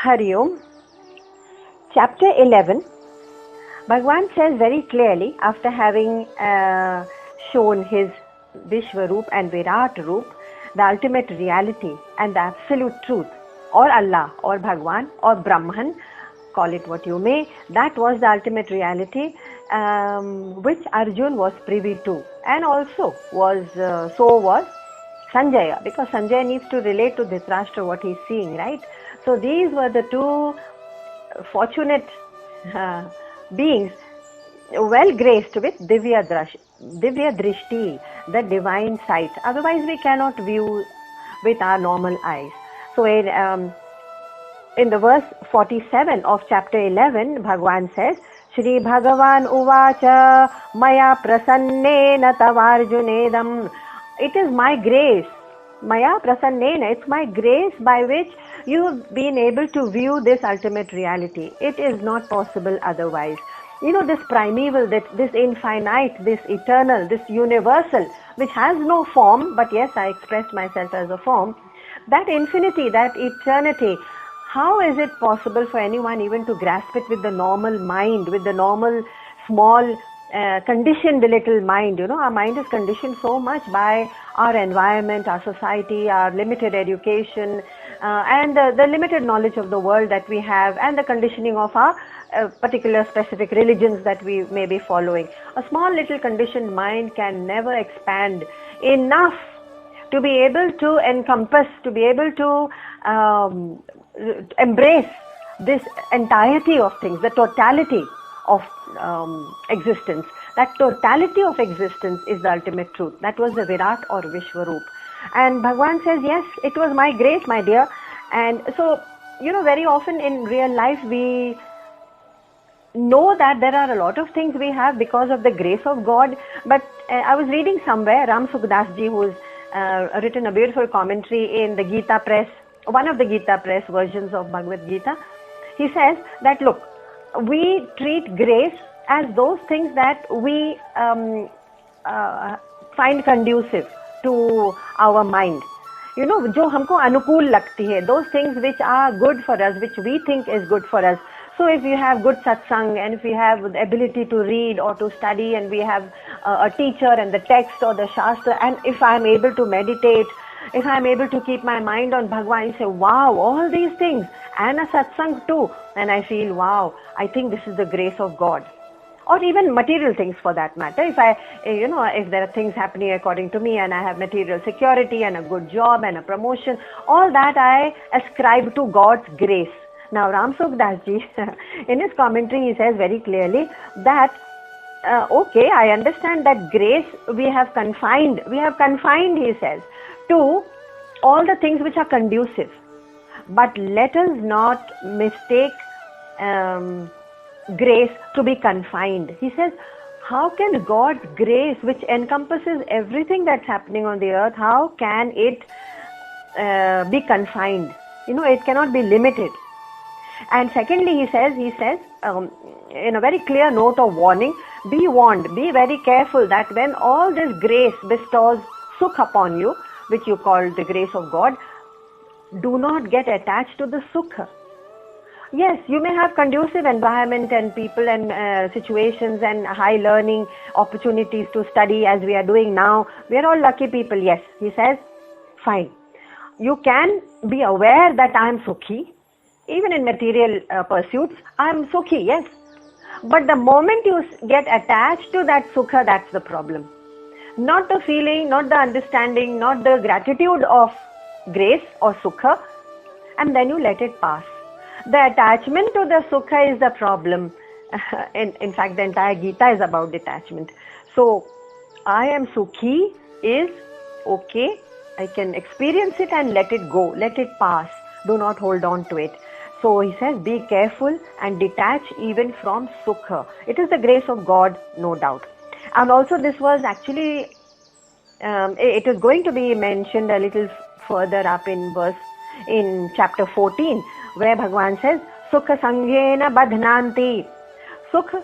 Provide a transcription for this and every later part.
Hari Om. Chapter 11, Bhagwan says very clearly, after having shown his Vishwaroop and Virat Roop, the ultimate reality and the absolute truth, or Allah, or Bhagwan, or Brahman, call it what you may, that was the ultimate reality which Arjun was privy to, and also was Sanjaya, because Sanjaya needs to relate to Dhritarashtra what he's seeing, right? So these were the two fortunate beings, well graced with Divya Drishti, the divine sight. Otherwise we cannot view with our normal eyes. So in the verse 47 of chapter 11, Bhagwan says, Shri Bhagavan Uvacha Maya Prasannena Tavarjunedam. It is my grace, Maya Prasannena, it's my grace by which you have been able to view this ultimate reality. It is not possible otherwise. You know, this primeval, this infinite, this eternal, this universal, which has no form, but yes, I expressed myself as a form, that infinity, that eternity, how is it possible for anyone even to grasp it with the normal mind, with the normal small conditioned little mind? You know, our mind is conditioned so much by our environment, our society, our limited education, and the limited knowledge of the world that we have, and the conditioning of our particular specific religions that we may be following. A small little conditioned mind can never expand enough to be able to encompass, to be able to embrace this entirety of things, the totality of existence. That totality of existence is the ultimate truth. That was the Virat or Vishwaroop. And Bhagwan says, yes, it was my grace, my dear. And so, you know, very often in real life we know that there are a lot of things we have because of the grace of God. But I was reading somewhere, Ram Sukdas ji, who's written a beautiful commentary in the Gita press, one of the Gita press versions of Bhagavad Gita. He says that, look, we treat grace as those things that we find conducive to our mind. You know, jo humko anukul lagti hai, those things which are good for us, which we think is good for us. So if we have good satsang, and if we have the ability to read or to study, and we have a teacher and the text or the shastra, and if I am able to meditate, if I am able to keep my mind on Bhagwan, I say, wow, all these things, and a satsang too, and I feel, wow, I think this is the grace of God. Or even material things for that matter. If if there are things happening according to me, and I have material security and a good job and a promotion, all that I ascribe to God's grace. Now Ram Sukdas ji, in his commentary, he says very clearly that okay, I understand that grace we have confined, he says, to all the things which are conducive. But let us not mistake grace to be confined. He says, how can God's grace, which encompasses everything that's happening on the earth, how can it be confined? You know, it cannot be limited. And secondly, he says in a very clear note of warning, be warned, be very careful that when all this grace bestows sukh upon you, which you call the grace of God, do not get attached to the sukha. Yes, you may have conducive environment and people and situations and high learning opportunities to study as we are doing now. We are all lucky people, yes. He says, fine. You can be aware that I am sukhi. Even in material pursuits, I am sukhi, yes. But the moment you get attached to that sukha, that's the problem. Not the feeling, not the understanding, not the gratitude of grace or sukha, and then you let it pass. The attachment to the sukha is the problem. In fact, the entire Gita is about detachment. So, I am sukhi is okay. I can experience it and let it go. Let it pass. Do not hold on to it. So, he says, be careful and detach even from sukha. It is the grace of God, no doubt. And also this was actually, it is going to be mentioned a little further up in chapter 14, where Bhagwan says, Sukha Sanghena Badhnanti. Sukha,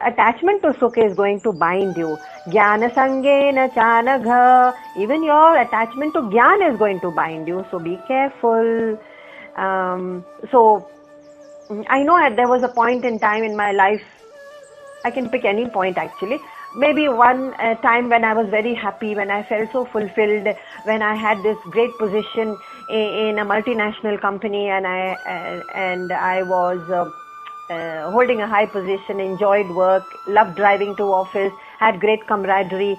attachment to Sukha is going to bind you. Jnana Sanghena Chanagha. Even your attachment to Jnana is going to bind you. So be careful. So I know there was a point in time in my life, I can pick any point actually. Maybe one time when I was very happy, when I felt so fulfilled, when I had this great position in a multinational company, and I was holding a high position, enjoyed work, loved driving to office, had great camaraderie,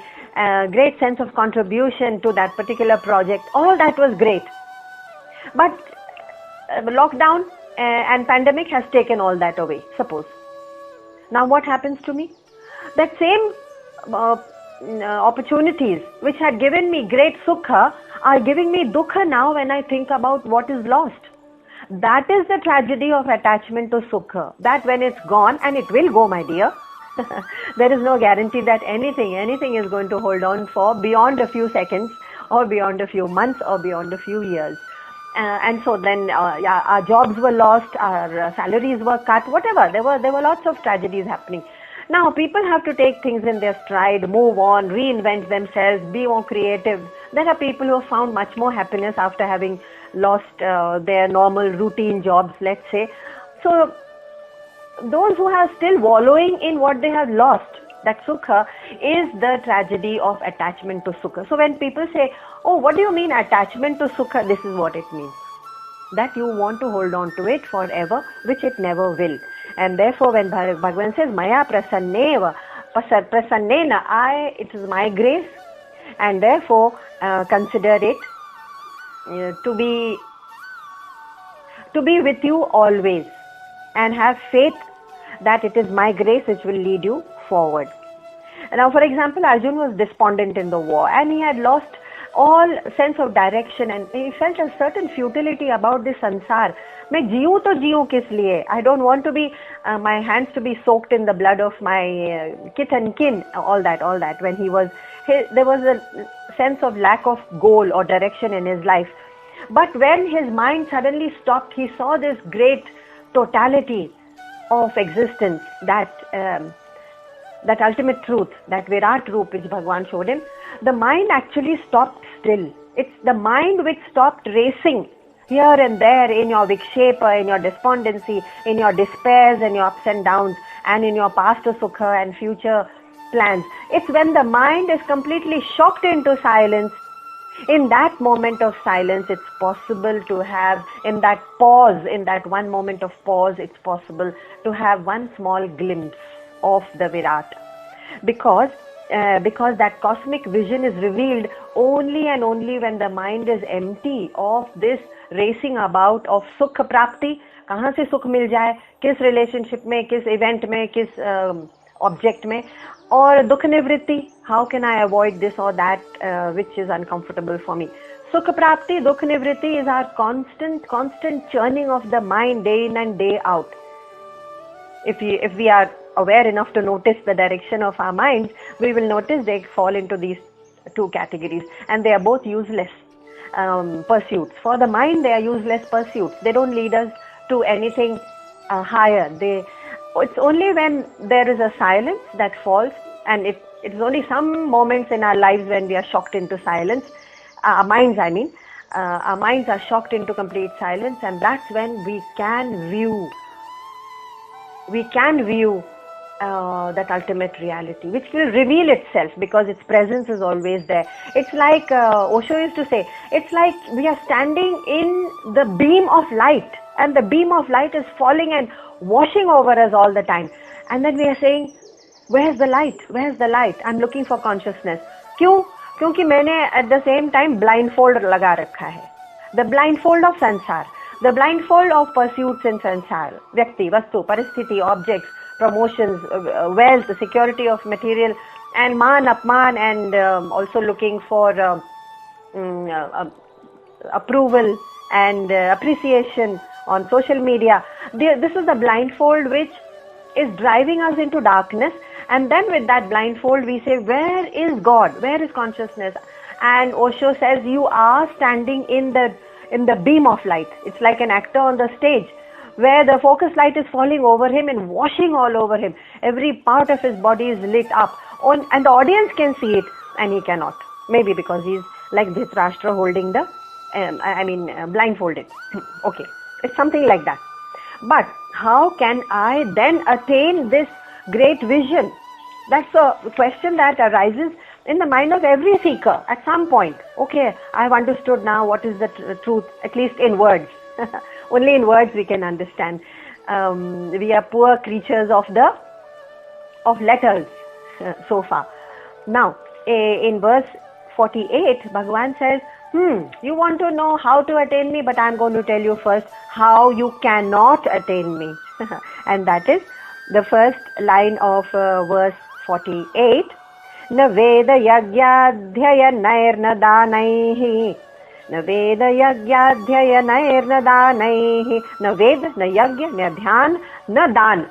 great sense of contribution to that particular project. All that was great. But lockdown and pandemic has taken all that away, suppose. Now what happens to me? That same opportunities which had given me great sukha are giving me dukha now when I think about what is lost. That is the tragedy of attachment to sukha. That when it's gone, and it will go, my dear, there is no guarantee that anything is going to hold on for beyond a few seconds or beyond a few months or beyond a few years. And so then our jobs were lost, our salaries were cut, whatever. There were lots of tragedies happening. Now people have to take things in their stride, move on, reinvent themselves, be more creative. There are people who have found much more happiness after having lost their normal routine jobs, let's say. So those who are still wallowing in what they have lost, that sukha, is the tragedy of attachment to sukha. So when people say, oh, what do you mean attachment to sukha? This is what it means. That you want to hold on to it forever, which it never will. And therefore when Bhagavan says, Maya prasanneva, prasannena, it is my grace, and therefore consider it to be with you always, and have faith that it is my grace which will lead you forward. Now, for example, Arjun was despondent in the war, and he had lost all sense of direction, and he felt a certain futility about this sansar. मैं जीऊं तो जीऊं किस लिए? I don't want to be my hands to be soaked in the blood of my kith and kin. All that. When there was a sense of lack of goal or direction in his life. But when his mind suddenly stopped, he saw this great totality of existence, that ultimate truth, that Virat Roop which Bhagavan showed him. The mind actually stopped still. It's the mind which stopped racing here and there in your vikshepa, in your despondency, in your despairs and your ups and downs, and in your past sukha and future plans. It's when the mind is completely shocked into silence. In that moment of silence, it's possible to have, in that pause, in that one moment of pause, it's possible to have one small glimpse of the Virat. Because that cosmic vision is revealed only and only when the mind is empty of this racing about of sukha prapti. कहाँ से सुख मिल जाए, किस relationship में, किस event में, किस object में, और दुख निवृत्ति, how can I avoid this or that which is uncomfortable for me. Sukha prapti, dukh nivritti is our constant churning of the mind day in and day out. If we are aware enough to notice the direction of our minds, we will notice they fall into these two categories, and they are both useless pursuits. For the mind, they are useless pursuits. They don't lead us to anything higher. It's only when there is a silence that falls, and it's only some moments in our lives when we are shocked into silence. Our minds are shocked into complete silence, and that's when we can view that ultimate reality, which will reveal itself because its presence is always there. It's like Osho used to say, it's like we are standing in the beam of light, and the beam of light is falling and washing over us all the time. And then we are saying, where's the light? Where's the light? I'm looking for consciousness. क्यों? क्योंकि मैंने at the same time blindfold लगा रखा है. The blindfold of sansar, the blindfold of pursuits in sansar, व्यक्ति, वस्तु, परिस्थिति, objects, promotions, wealth, security of material, and मान, अपमान, and also looking for approval and appreciation on social media. This is the blindfold which is driving us into darkness, and then with that blindfold we say, where is God? Where is consciousness? And Osho says, you are standing in the beam of light. It's like an actor on the stage where the focus light is falling over him and washing all over him. Every part of his body is lit up, and the audience can see it and he cannot. Maybe because he's like Dhritarashtra holding the blindfolded. Okay. It's something like that. But how can I then attain this great vision? That's a question that arises in the mind of every seeker at some point. Okay, I've understood now what is the truth, at least in words. Only in words we can understand. We are poor creatures of letters so far. Now, in verse 48, Bhagavan says, you want to know how to attain me, but I'm going to tell you first how you cannot attain me. And that is the first line of verse 48. Na veda yagyadhyayanairna danaihi. Na veda yagyadhyayanairna danaihi. Na ved, na yagya, na dhyan, na dan.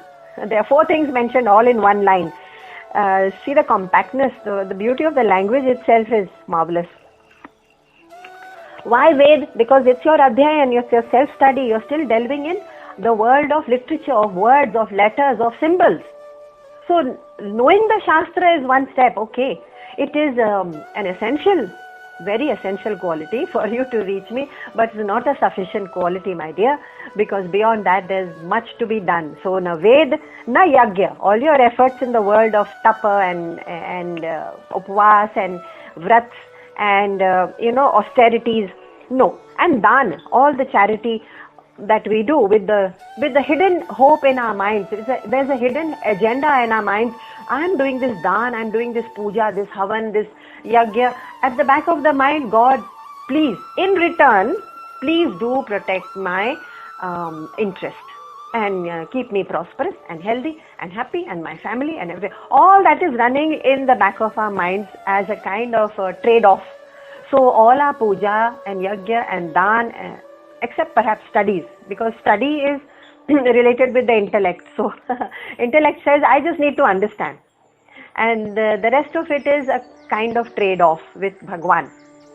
There are 4 things mentioned all in one line. See the compactness, the beauty of the language itself is marvelous. Why Ved? Because it's your adhyayan, it's your self-study. You're still delving in the world of literature, of words, of letters, of symbols. So knowing the Shastra is one step, okay. It is an essential, very essential quality for you to reach me, but it's not a sufficient quality, my dear, because beyond that there's much to be done. So na Ved, na Yagya. All your efforts in the world of tapa and upvas and vrats and austerities, no. And dan, all the charity that we do with the hidden hope in our minds. There's a hidden agenda in our minds. I'm doing this dan, I'm doing this puja, this havan, this yagya. At the back of the mind, God, please, in return, please do protect my interest and keep me prosperous and healthy and happy and my family and everything. All that is running in the back of our minds as a kind of trade-off. So all our puja and yagya and dan, except perhaps studies, because study is related with the intellect. So intellect says, I just need to understand. And the rest of it is a kind of trade-off with Bhagwan.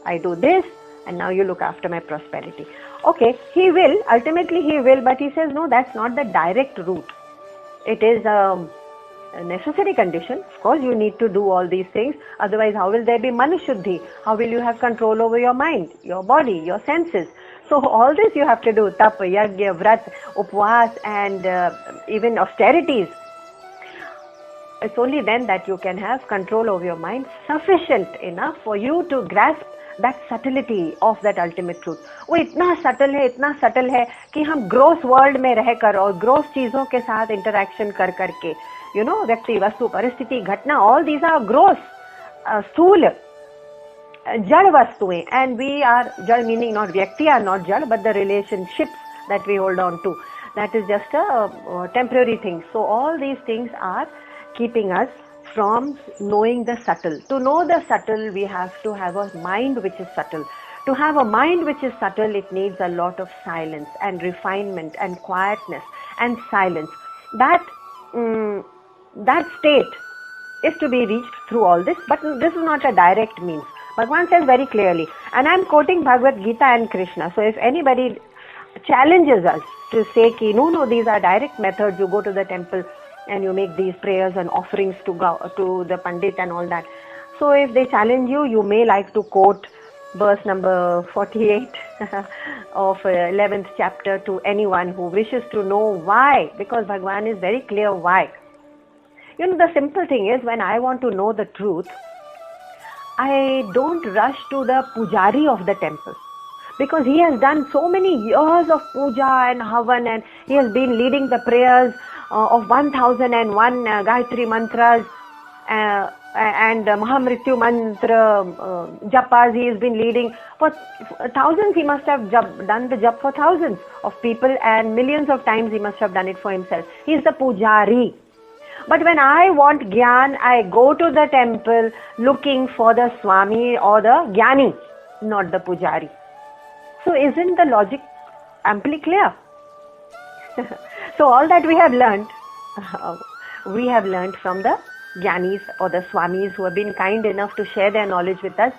I do this and now you look after my prosperity. Okay, he will, ultimately he will, but he says, no, that's not the direct route. It is a necessary condition. Of course, you need to do all these things. Otherwise, how will there be manishuddhi? How will you have control over your mind, your body, your senses? So all this you have to do, tapa, yagya, vrat, upvas and even austerities. It's only then that you can have control over your mind sufficient enough for you to grasp that subtlety of that ultimate truth. वो इतना subtle है कि हम gross world में रहकर और gross चीजों के साथ interaction कर करके, व्यक्ति, वस्तु, परिस्थिति, घटना, all these are gross, स्थूल, जड़ वस्तुएं, and we are जड़ meaning not व्यक्ति are not जड़, but the relationships that we hold on to, that is just a temporary thing. So all these things are keeping us from knowing the subtle. To know the subtle, we have to have a mind which is subtle. To have a mind which is subtle, it needs a lot of silence and refinement and quietness and silence. That state is to be reached through all this, but this is not a direct means. Bhagavan says very clearly, and I am quoting Bhagavad Gita and Krishna. So if anybody challenges us to say, no, these are direct methods, you go to the temple and you make these prayers and offerings to the Pandit and all that. So if they challenge you, you may like to quote verse number 48 of 11th chapter to anyone who wishes to know why, because Bhagavan is very clear why. The simple thing is, when I want to know the truth, I don't rush to the pujari of the temple, because he has done so many years of puja and havan, and he has been leading the prayers of 1001 Gayatri mantras and Mahamrityu mantra japas. He has been leading for thousands. He must have done the jap for thousands of people, and millions of times he must have done it for himself. He is the pujari. But when I want Gyan, I go to the temple looking for the Swami or the Gyani, not the Pujari. So isn't the logic amply clear? So all that we have learned from the Gyanis or the Swamis who have been kind enough to share their knowledge with us.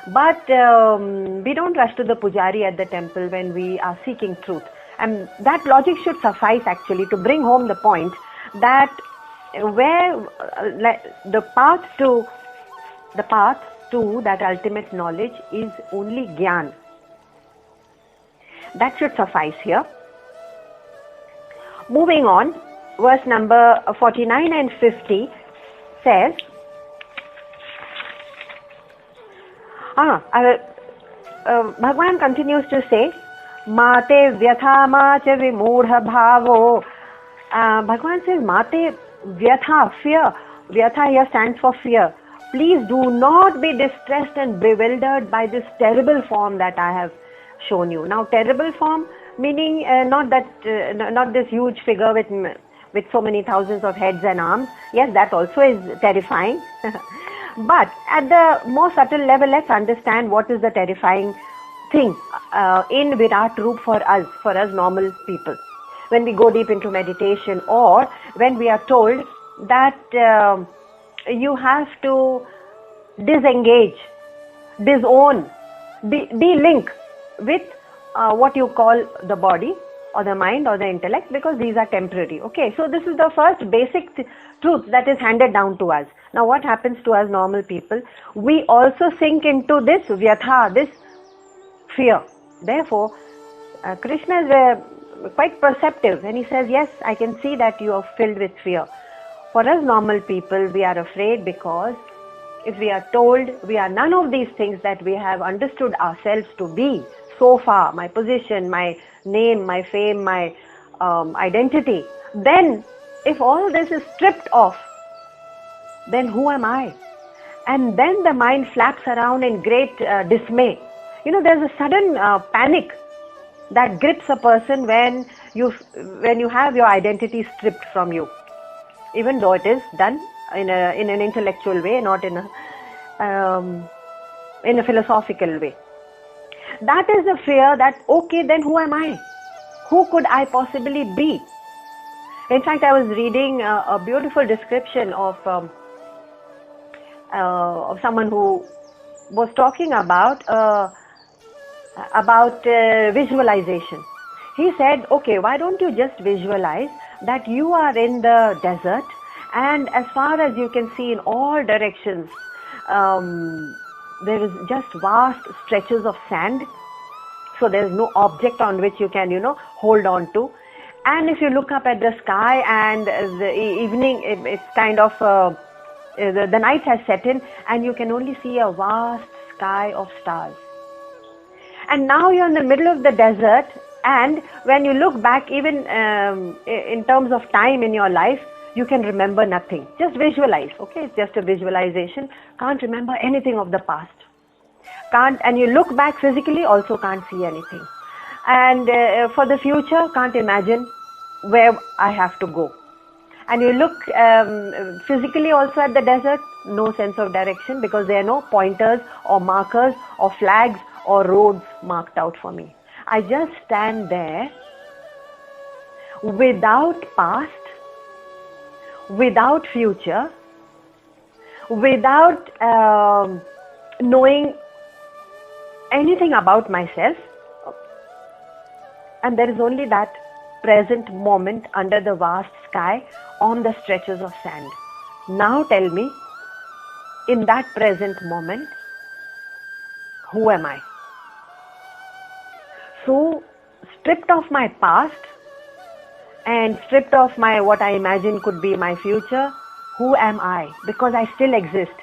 But we don't rush to the Pujari at the temple when we are seeking truth. And that logic should suffice actually to bring home the point that where the path to that ultimate knowledge is only Gyan. That should suffice here. Moving on, verse number 49 and 50 says, Bhagwan continues to say, Mate vyatha macha vimudha bhavo. Bhagwan says, Mate vyatha, fear. Vyatha here stands for fear. Please do not be distressed and bewildered by this terrible form that I have shown you. Now, terrible form meaning not this huge figure with so many thousands of heads and arms. Yes, that also is terrifying. But at the more subtle level, let's understand what is the terrifying thing in Virat Roop for us normal people. When we go deep into meditation, or when we are told that you have to disengage, disown, de-link with what you call the body or the mind or the intellect, because these are temporary. Okay, so this is the first basic truth that is handed down to us. Now what happens to us normal people? We also sink into this vyatha, this fear. Therefore, Krishna is quite perceptive and he says, yes, I can see that you are filled with fear. For us normal people, we are afraid because if we are told we are none of these things that we have understood ourselves to be so far, my position, my name, my fame, my identity, then if all this is stripped off, then who am I? And then the mind flaps around in great dismay. You know, there's a sudden panic that grips a person when you have your identity stripped from you, even though it is done in an intellectual way, not in a philosophical way. That is the fear that, okay, then who am I? Who could I possibly be? In fact, I was reading a beautiful description of someone who was talking about visualization. He said, okay, why don't you just visualize that you are in the desert, and as far as you can see in all directions, there is just vast stretches of sand. So there is no object on which you can, hold on to. And if you look up at the sky and the evening, it's kind of, the night has set in and you can only see a vast sky of stars. And now you're in the middle of the desert, and when you look back, even in terms of time in your life, you can remember nothing. Just visualize, okay? It's just a visualization. Can't remember anything of the past. And you look back physically, also can't see anything. And for the future, can't imagine where I have to go. And you look physically also at the desert, no sense of direction, because there are no pointers or markers or flags or roads marked out for me. I just stand there without past, without future, without knowing anything about myself, and there is only that present moment under the vast sky on the stretches of sand. Now tell me, in that present moment, who am I? So, stripped of my past and stripped of my what I imagine could be my future, who am I? Because I still exist.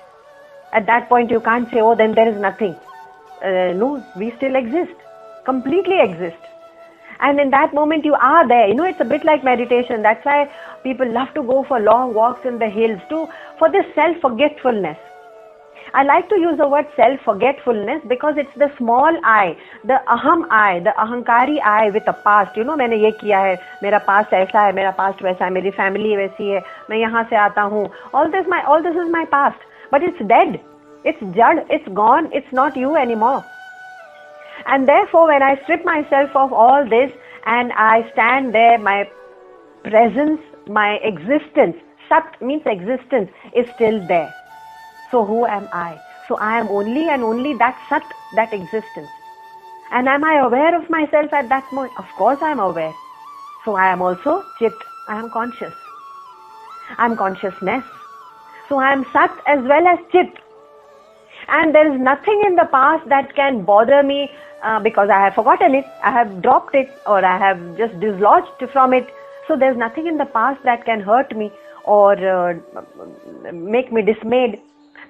At that point you can't say, oh, then there is nothing. No, we still exist, completely exist. And in that moment you are there. It's a bit like meditation. That's why people love to go for long walks in the hills for this self-forgetfulness. I like to use the word self-forgetfulness because it's the small I, the aham I, the ahankari I with a past. मैंने ये किया है, मेरा past ऐसा है, मेरा past वैसा है, मेरी family वैसी है, मैं यहाँ से आता हूँ. All this is my past, but it's dead. It's jad, it's gone, it's not you anymore. And therefore, when I strip myself of all this and I stand there, my presence, my existence, sat means existence, is still there. So who am I? So I am only and only that sat, that existence. And am I aware of myself at that moment? Of course I am aware. So I am also chit, I am conscious. I am consciousness. So I am sat as well as chit. And there is nothing in the past that can bother me because I have forgotten it, I have dropped it, or I have just dislodged from it So there's nothing in the past that can hurt me or make me dismayed.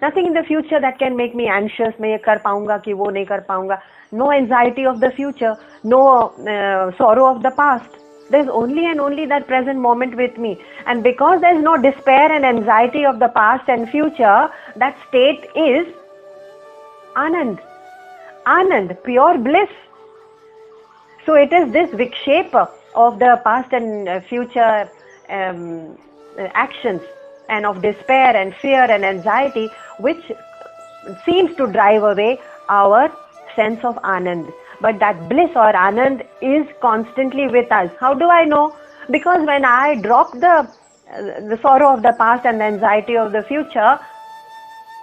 Nothing in the future that can make me anxious. मैं ये कर पाऊंगा कि वो नहीं कर पाऊंगा. No anxiety of the future. No sorrow of the past. There's only and only that present moment with me. And because there's no despair and anxiety of the past and future, that state is Anand. Anand, pure bliss. So it is this vikshepa of the past and future actions and of despair and fear and anxiety which seems to drive away our sense of Anand. But that bliss or Anand is constantly with us. How do I know? Because when I drop the sorrow of the past and the anxiety of the future,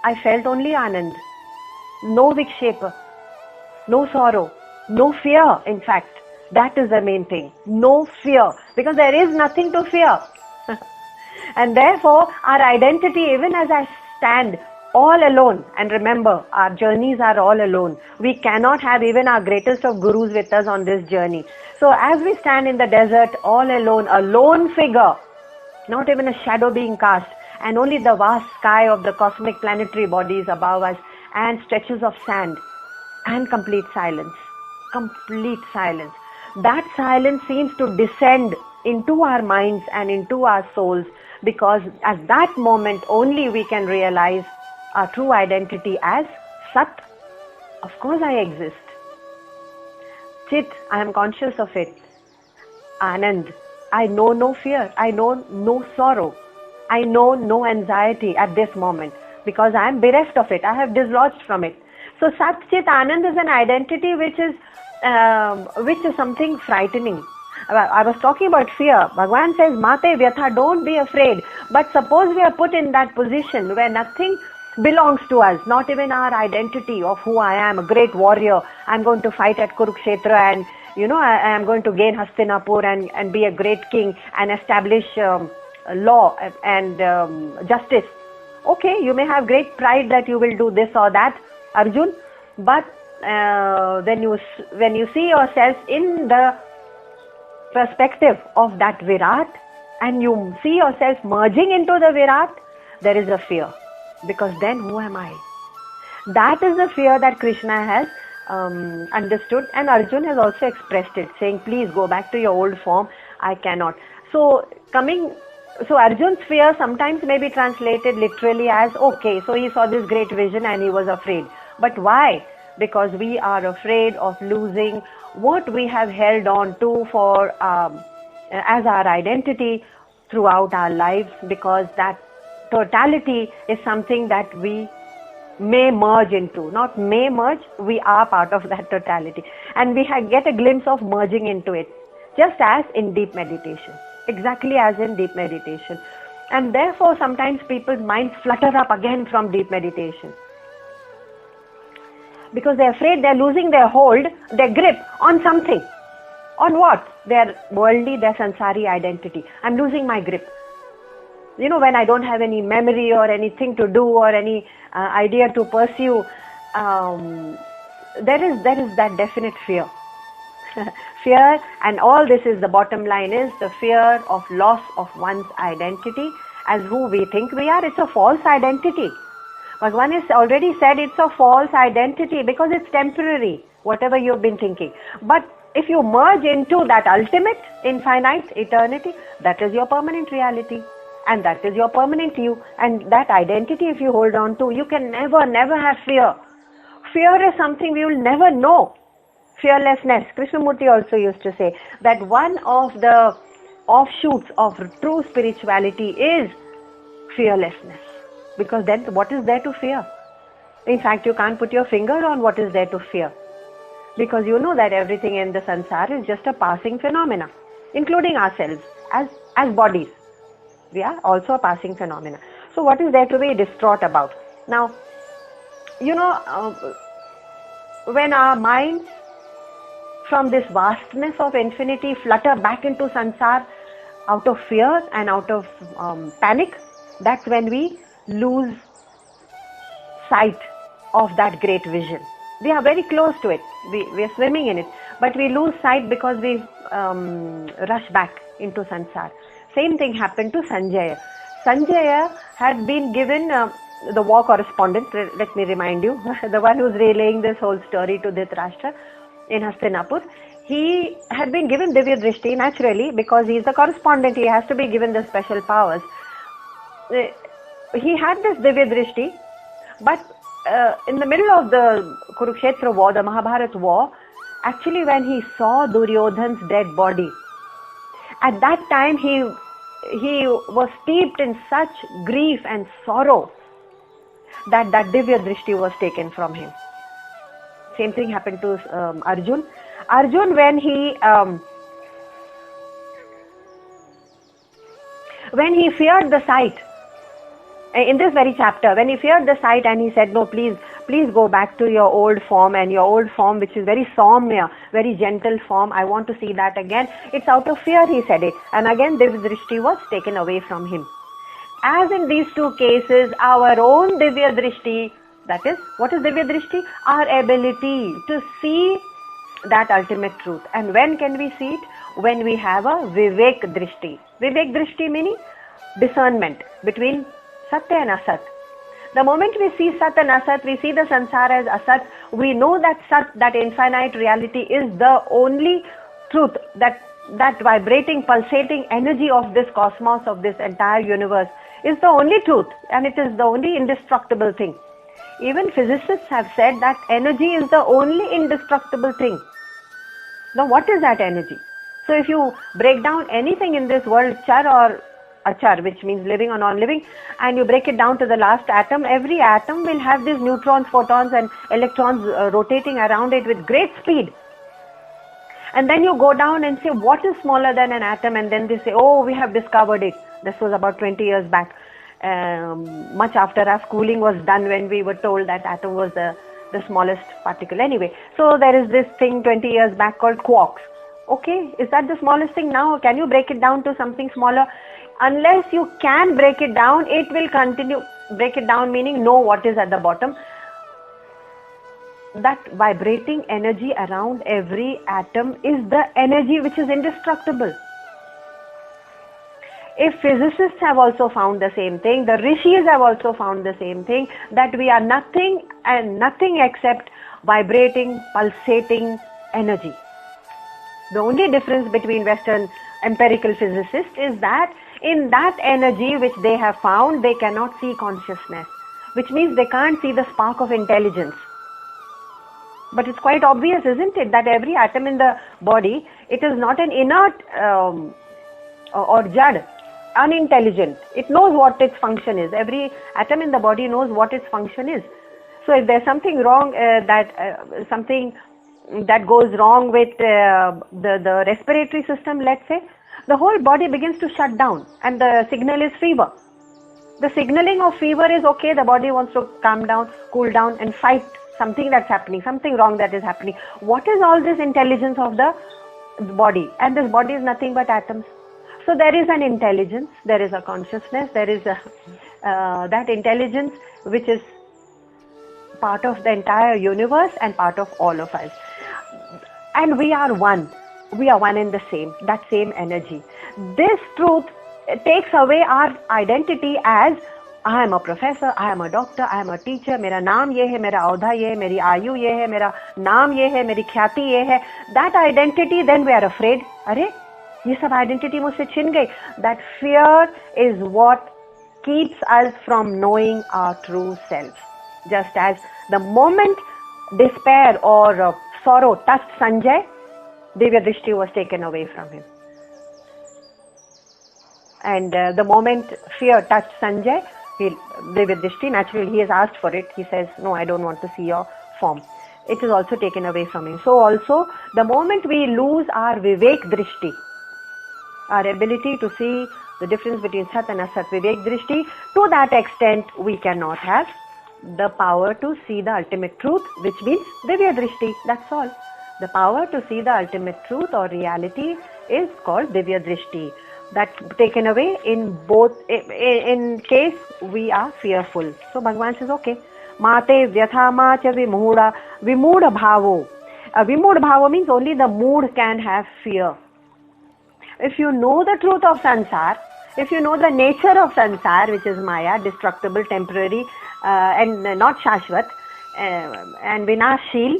I felt only Anand. No vikshepa, no sorrow, no fear. In fact, that is the main thing. No fear, because there is nothing to fear. And therefore, our identity, even as I stand all alone, and remember, our journeys are all alone. We cannot have even our greatest of gurus with us on this journey. So as we stand in the desert all alone, a lone figure, not even a shadow being cast, and only the vast sky of the cosmic planetary bodies above us, and stretches of sand, and complete silence. Complete silence. That silence seems to descend into our minds and into our souls, because at that moment only we can realize our true identity as Sat. Of course I exist. Chit, I am conscious of it. Anand, I know no fear. I know no sorrow. I know no anxiety at this moment, because I am bereft of it. I have dislodged from it. So Sat Chit Anand is an identity which is something frightening. I was talking about fear. Bhagavan says, Mate Vyatha, don't be afraid. But suppose we are put in that position where nothing belongs to us, not even our identity of who I am, a great warrior. I'm going to fight at Kurukshetra, and I am going to gain Hastinapur and be a great king and establish law and justice. Okay, you may have great pride that you will do this or that, Arjun, but when you see yourself in the perspective of that Virat and you see yourself merging into the Virat, there is a fear, because then who am I? That is the fear that Krishna has understood, and Arjun has also expressed it, saying, please go back to your old form. I cannot. So Arjun's fear sometimes may be translated literally as, okay, so he saw this great vision and he was afraid. But why? Because we are afraid of losing what we have held on to for as our identity throughout our lives, because that totality is something that we may merge into. Not may merge, we are part of that totality. And we get a glimpse of merging into it, just as in deep meditation. Exactly as in deep meditation. And therefore, sometimes people's minds flutter up again from deep meditation, because they're afraid they're losing their hold, their grip on something. On what? Their worldly, their sansari identity. I'm losing my grip. When I don't have any memory or anything to do or any idea to pursue, there is that definite fear. Fear, and all this is the bottom line, is the fear of loss of one's identity as who we think we are. It's a false identity. Bhagavan has already said it's a false identity because it's temporary, whatever you've been thinking. But if you merge into that ultimate, infinite eternity, that is your permanent reality. And that is your permanent you. And that identity, if you hold on to, you can never have fear. Fear is something we will never know. Fearlessness. Krishnamurti also used to say that one of the offshoots of true spirituality is fearlessness. Because then what is there to fear? In fact, you can't put your finger on what is there to fear. Because you know that everything in the sansara is just a passing phenomena, including ourselves as bodies. We are also a passing phenomena. So what is there to be distraught about? Now, when our minds from this vastness of infinity flutter back into sansar out of fear and out of panic, that's when we lose sight of that great vision. We are very close to it. We are swimming in it, but we lose sight because we rush back into sansar. Same thing happened to Sanjaya. Sanjaya had been given the war correspondent, let me remind you, the one who's relaying this whole story to Dhritarashtra in Hastinapur. He had been given Divya Drishti naturally because he is the correspondent, he has to be given the special powers. He had this Divya Drishti, but in the middle of the Kurukshetra war, the Mahabharat war, actually when he saw Duryodhan's dead body, at that time he was steeped in such grief and sorrow that Divya Drishti was taken from him. Same thing happened to Arjun. Arjun, when he feared the sight, in this very chapter, when he feared the sight and he said, no, please go back to your old form, and your old form, which is very soumya, very gentle form, I want to see that again. It's out of fear he said it. And again, Divya Drishti was taken away from him. As in these two cases, our own Divya Drishti, that is, what is Divya Drishti? Our ability to see that ultimate truth. And when can we see it? When we have a Vivek Drishti. Vivek Drishti meaning discernment between Satya and Asat. The moment we see Sat and Asat, we see the Sansara as Asat, we know that Sat, that infinite reality, is the only truth, that vibrating, pulsating energy of this cosmos, of this entire universe, is the only truth, and it is the only indestructible thing. Even physicists have said that energy is the only indestructible thing. Now, what is that energy? So, if you break down anything in this world, char or achar, which means living or non-living, and you break it down to the last atom, every atom will have these neutrons, photons and electrons rotating around it with great speed. And then you go down and say, what is smaller than an atom? And then they say, oh, we have discovered it. This was about 20 years back, much after our schooling was done, when we were told that atom was the smallest particle. Anyway, so there is this thing 20 years back called quarks. Okay, is that the smallest thing now? Can you break it down to something smaller? Unless you can break it down, it will continue. Break it down meaning know what is at the bottom. That vibrating energy around every atom is the energy which is indestructible. If physicists have also found the same thing, the rishis have also found the same thing, that we are nothing and nothing except vibrating, pulsating energy. The only difference between Western empirical physicists is that in that energy which they have found, they cannot see consciousness, which means they can't see the spark of intelligence. But it's quite obvious, isn't it, that every atom in the body, it is not an inert or jad, unintelligent. It knows what its function is. Every atom in the body knows what its function is. So if there's something wrong, something that goes wrong with the respiratory system, let's say, the whole body begins to shut down, and the signal is fever. The signaling of fever is okay, the body wants to calm down, cool down and fight something that's happening, something wrong that is happening. What is all this intelligence of the body? And this body is nothing but atoms. So there is an intelligence, there is a consciousness, there is that intelligence which is part of the entire universe and part of all of us. And we are one. We are one in the same, that same energy. This truth takes away our identity as I am a professor, I am a doctor, I am a teacher, मेरा नाम ये है, मेरा औधा ये है, मेरी आयु ये है, मेरा नाम ये है, मेरी ख्याति ये है. That identity, then we are afraid. अरे ये सब identity मुझसे छिन गई. That fear is what keeps us from knowing our true self. Just as the moment despair or sorrow touched Sanjay, Divya Drishti was taken away from him. And the moment fear touched Sanjay, Divya Drishti, naturally he has asked for it. He says, no, I don't want to see your form. It is also taken away from him. So also, the moment we lose our Vivek Drishti, our ability to see the difference between Sat and Asat, Vivek Drishti, to that extent we cannot have the power to see the ultimate truth, which means Divya Drishti, that's all. The power to see the ultimate truth or reality is called Divya Drishti. That's taken away in both, in case we are fearful. So Bhagavan says, okay, Mate vyatha macha vimudha bhavo. Vimudha bhavo means only the mood can have fear. if you know the truth of sansar, if you know the nature of sansar, which is Maya, destructible, temporary, and not Shashvat, and Vinashshil,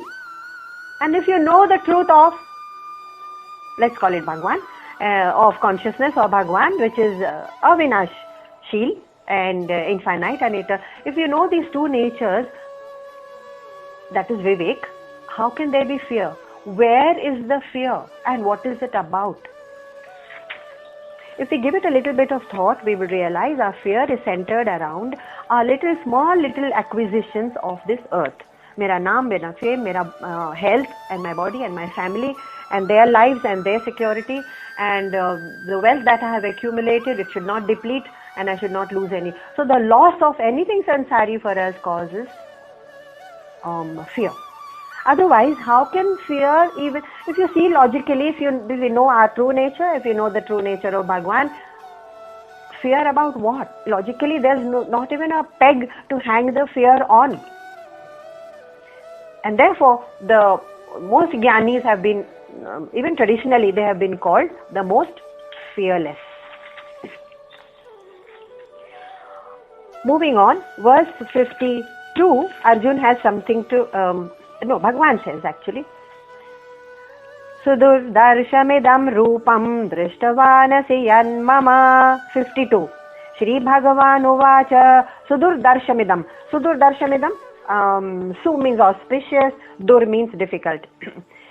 and if you know the truth of, let's call it Bhagwan, of consciousness or Bhagwan, which is Avinashshil and infinite and eternal, if you know these two natures, that is Vivek, how can there be fear? Where is the fear and what is it about? If we give it a little bit of thought, we will realize our fear is centered around our small little acquisitions of this earth. Mera naam, mera fame, mera health and my body and my family and their lives and their security and the wealth that I have accumulated, it should not deplete and I should not lose any. So the loss of anything sansari for us causes fear. Otherwise, how can fear, even if you see logically, if we know our true nature, if you know the true nature of Bhagwan, fear about what? Logically, there's not even a peg to hang the fear on. And therefore, the most jnanis have been, even traditionally, they have been called the most fearless. Moving on, verse 52, Arjun has something to... Bhagwan says actually. Sudurdarshamidam rupam drishtavanasi yan mama. 52. Shri Bhagavan uvacha Sudurdarshamidam. Sudurdarshamidam, Su means auspicious, Dur means difficult.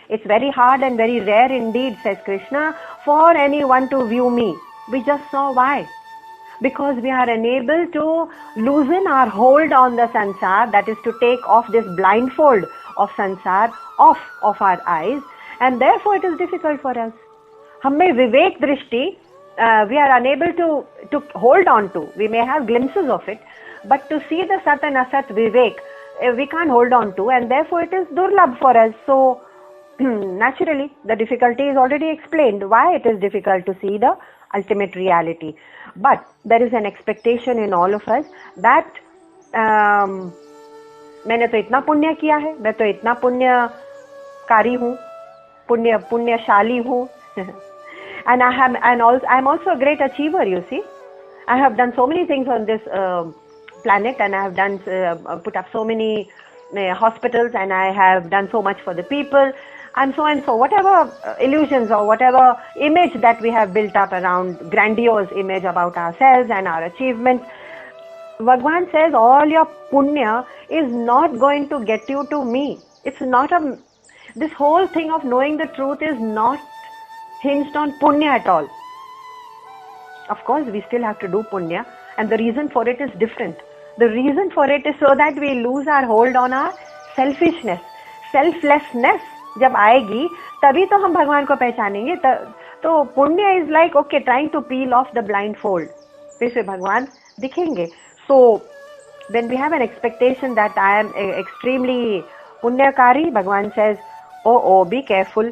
It's very hard and very rare indeed, says Krishna, for anyone to view me. We just saw why. Because we are unable to loosen our hold on the sansar, that is to take off this blindfold of sansar off of our eyes, and therefore it is difficult for us. Hamme vivek drishti, we are unable to hold on to. We may have glimpses of it, but to see the sat and asat vivek, we can't hold on to, and therefore it is durlabh for us. So naturally, the difficulty is already explained why it is difficult to see the ultimate reality. But there is an expectation in all of us that मैंने तो इतना पुण्य किया है, मैं तो इतना पुण्यकारी हूँ, पुण्यशाली हूँ, and I'm also a great achiever. You see, I have done so many things on this planet, and I have done put up so many hospitals, and I have done so much for the people, and so. Whatever illusions or whatever image that we have built up around, grandiose image about ourselves and our achievements, Bhagwan says all your punya is not going to get you to me. It's not this whole thing of knowing the truth is not hinged on punya at all. Of course, we still have to do punya, and the reason for it is different. The reason for it is so that we lose our hold on our selfishness. Selflessness जब आएगी तभी तो हम भगवान को पहचानेंगे. तो पुण्य is like okay, trying to peel off the blindfold. फिर से भगवान दिखेंगे. So when we have an expectation that I am extremely punyakari, Bhagwan says, oh, be careful.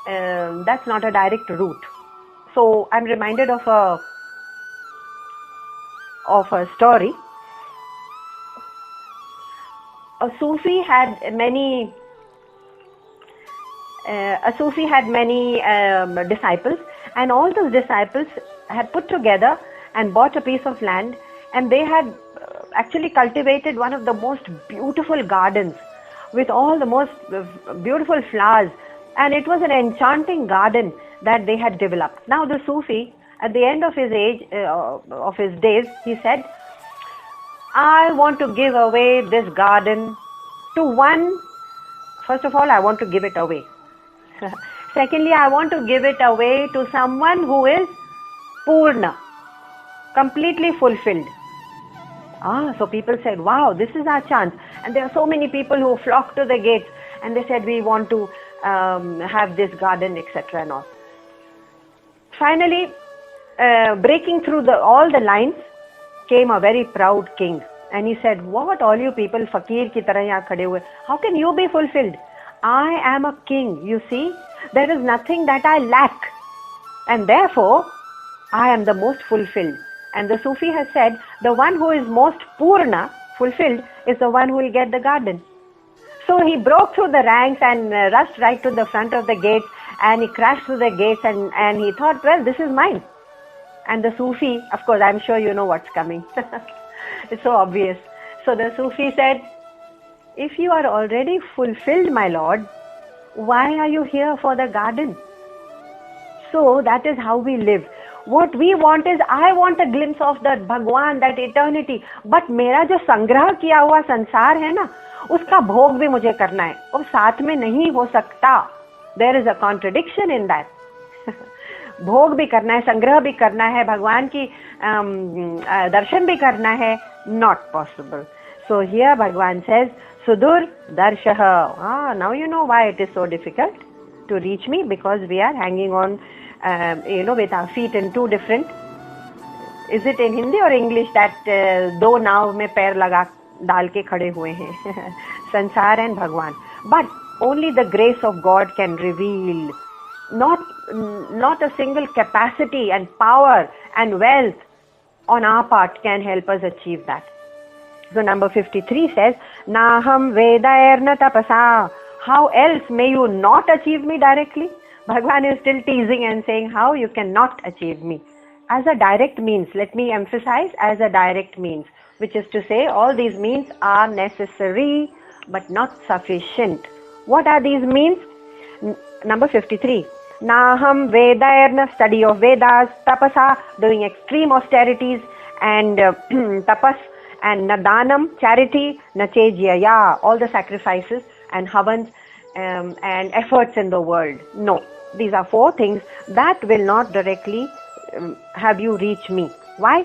That's not a direct route. So I'm reminded of a story. A Sufi had many disciples, and all those disciples had put together and bought a piece of land, and they had actually cultivated one of the most beautiful gardens with all the most beautiful flowers, and it was an enchanting garden that they had developed. Now the Sufi, at the end of his days, he said, I want to give away this garden to one. First of all, I want to give it away. Secondly, I want to give it away to someone who is Purna, completely fulfilled. So people said, wow, this is our chance. And there are so many people who flocked to the gates, and they said, we want to have this garden, etc. and all. Finally, breaking through all the lines came a very proud king. And he said, what, all you people, fakir ki tarah yahan khade hue, how can you be fulfilled? I am a king, you see. There is nothing that I lack. And therefore, I am the most fulfilled. And the Sufi has said, the one who is most Purna, fulfilled, is the one who will get the garden. So he broke through the ranks and rushed right to the front of the gate and he crashed through the gates, and he thought, well, this is mine. And the Sufi, of course, I'm sure you know what's coming. It's so obvious. So the Sufi said, if you are already fulfilled, my Lord, why are you here for the garden? So that is how we live. What we want is, I want a glimpse of that Bhagwan, that eternity. But मेरा जो संग्रह किया हुआ संसार है ना, उसका भोग भी मुझे करना है, और साथ में नहीं हो सकता. There is a contradiction in that. भोग भी करना है, संग्रह भी करना है, भगवान की दर्शन भी करना है. Not possible. So here Bhagwan says, Sudur Darshaha. Now you know why it is so difficult to reach me, because we are hanging on, with our feet in two different. Is it in Hindi or English that दो नाव में पैर लगा डाल के खड़े हुए हैं? Sansar and Bhagwan. But only the grace of God can reveal. Not a single capacity and power and wealth on our part can help us achieve that. So number 53 says, Naham Vedairna Tapasa. How else may you not achieve me directly? Bhagwan is still teasing and saying how you cannot achieve me. As a direct means, let me emphasize, as a direct means, which is to say all these means are necessary but not sufficient. What are these means? Number 53. Naham Vedairna, study of Vedas, Tapasa, doing extreme austerities, and tapas, and Nadanam, charity, Nachejyaya, all the sacrifices and havans and efforts in the world. No, these are four things that will not directly have you reach me. Why?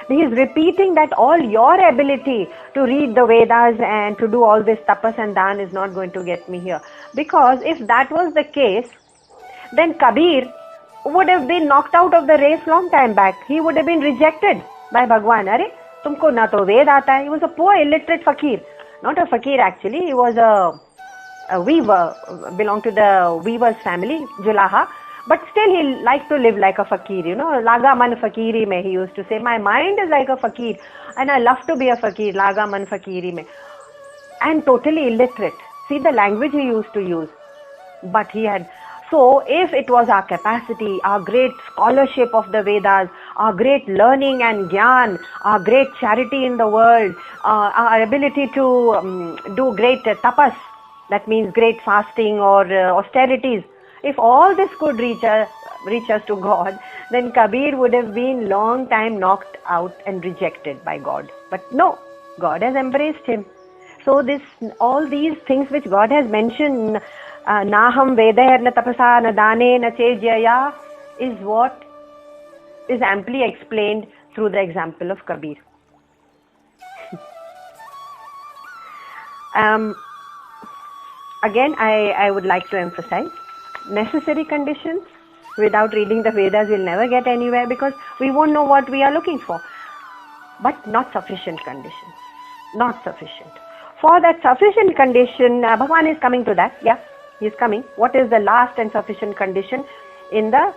He is repeating that all your ability to read the Vedas and to do all this tapas and dan is not going to get me here. Because if that was the case, then Kabir would have been knocked out of the race long time back. He would have been rejected by Bhagwan. Arey, tumko na to Ved aata hai. He was a poor illiterate fakir. Not a fakir actually, he was a weaver, belonged to the weaver's family, Julaha. But still he liked to live like a fakir, Laga man fakiri mein, he used to say. My mind is like a fakir and I love to be a fakir, Laga man fakiri mein. And totally illiterate. See the language he used to use. But he had... So if it was our capacity, our great scholarship of the Vedas, our great learning and jnana, our great charity in the world, our ability to do great tapas, that means great fasting or austerities, if all this could reach us to God, then Kabir would have been long time knocked out and rejected by God. But no, God has embraced him. So all these things which God has mentioned, Naham Vedairna Tapasa Nadane Nachejyaya, is what is amply explained through the example of Kabir. Again, I would like to emphasize, necessary conditions. Without reading the Vedas, we'll never get anywhere because we won't know what we are looking for. But not sufficient conditions. Not sufficient. For that sufficient condition, Bhagwan is coming to that. Yeah, he is coming. What is the last and sufficient condition? In the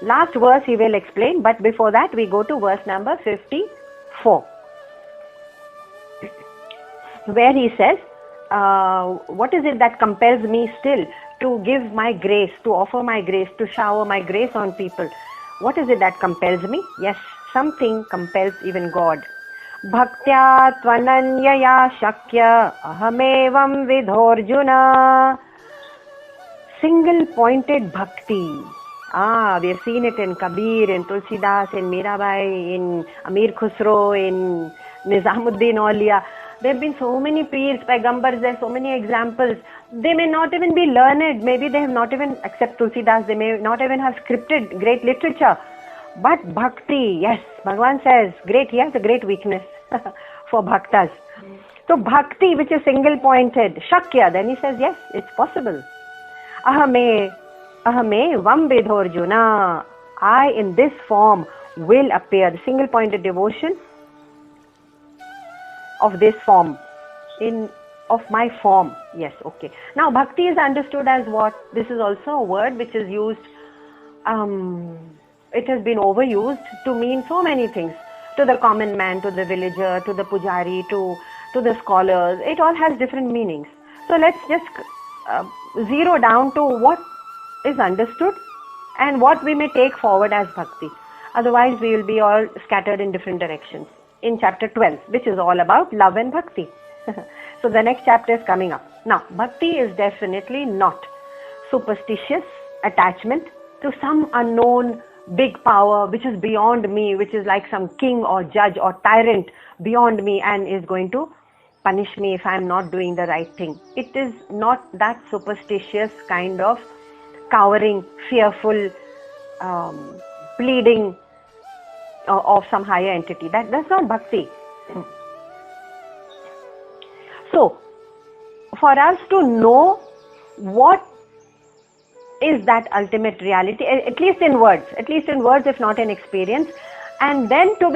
last verse he will explain, but before that we go to verse number 54, where he says, what is it that compels me still to give my grace, to offer my grace, to shower my grace on people? What is it that compels me? Yes, something compels even God. Bhaktya tvananyaya shakya ahamevam vidhorjuna. Single pointed bhakti. We have seen it in Kabir, in Tulsidas, in Mirabai, in Amir Khusro, in Nizamuddin Auliya. There have been so many peers, Paigambars, there are so many examples. They may not even be learned, maybe they have not even, except Tulsidas, they may not even have scripted great literature. But bhakti, yes, Bhagwan says, he has a great weakness for bhaktas. So bhakti, which is single pointed, shakya, then he says, yes, it's possible. Ahame vam vidhorjuna. I in this form will appear. The single pointed devotion of this form, of my form. Yes, okay. Now bhakti is understood as what? This is also a word which is used, it has been overused to mean so many things. To the common man, to the villager, to the pujari, to the scholars. It all has different meanings. So let's just zero down to what is understood and what we may take forward as bhakti. Otherwise, we will be all scattered in different directions. In chapter 12, which is all about love and bhakti. So the next chapter is coming up. Now, bhakti is definitely not superstitious attachment to some unknown big power which is beyond me, which is like some king or judge or tyrant beyond me and is going to punish me if I am not doing the right thing. It is not that superstitious kind of cowering, fearful, pleading of some higher entity. That's not bhakti. So, for us to know what is that ultimate reality, at least in words if not in experience, and then to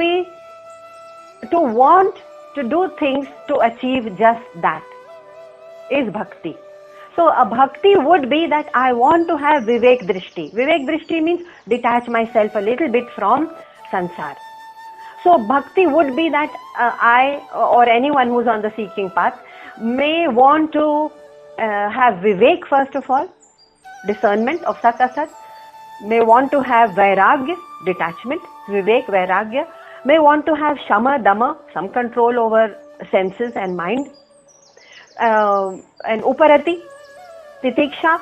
want to do things to achieve just that is bhakti. So a bhakti would be that I want to have vivek drishti. Vivek drishti means detach myself a little bit from sansar. So bhakti would be that I or anyone who's on the seeking path may want to have vivek first of all, discernment of sat asat, may want to have vairagya, detachment, vivek, vairagya, may want to have shama, dama, some control over senses and mind, and uparati, titiksha,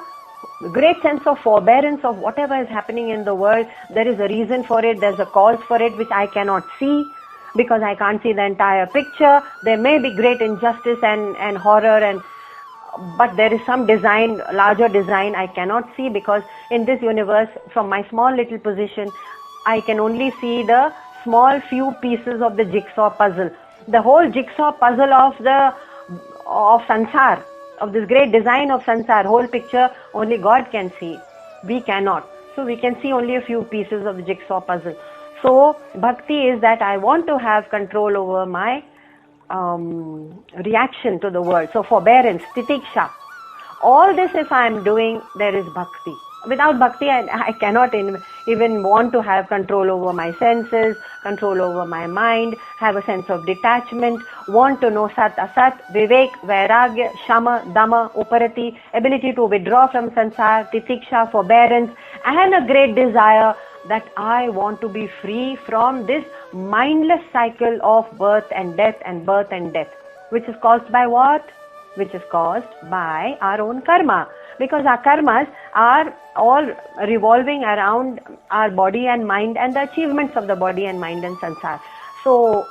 great sense of forbearance of whatever is happening in the world. There is a reason for it, there's a cause for it which I cannot see because I can't see the entire picture. There may be great injustice and horror, but there is some design, larger design I cannot see, because in this universe, from my small little position, I can only see the small few pieces of the jigsaw puzzle. The whole jigsaw puzzle of sansar, of this great design of sansar, whole picture only God can see. We cannot. So we can see only a few pieces of the jigsaw puzzle. So bhakti is that I want to have control over my reaction to the world. So forbearance, titiksha. All this if I am doing, there is bhakti. Without bhakti, I cannot even want to have control over my senses, control over my mind, have a sense of detachment, want to know sat asat, vivek, vairagya, shama, dama, uparati, ability to withdraw from sansar, titiksha, forbearance, and a great desire that I want to be free from this mindless cycle of birth and death and birth and death, which is caused by what? Which is caused by our own karma. Because our karmas are all revolving around our body and mind and the achievements of the body and mind and sansar. So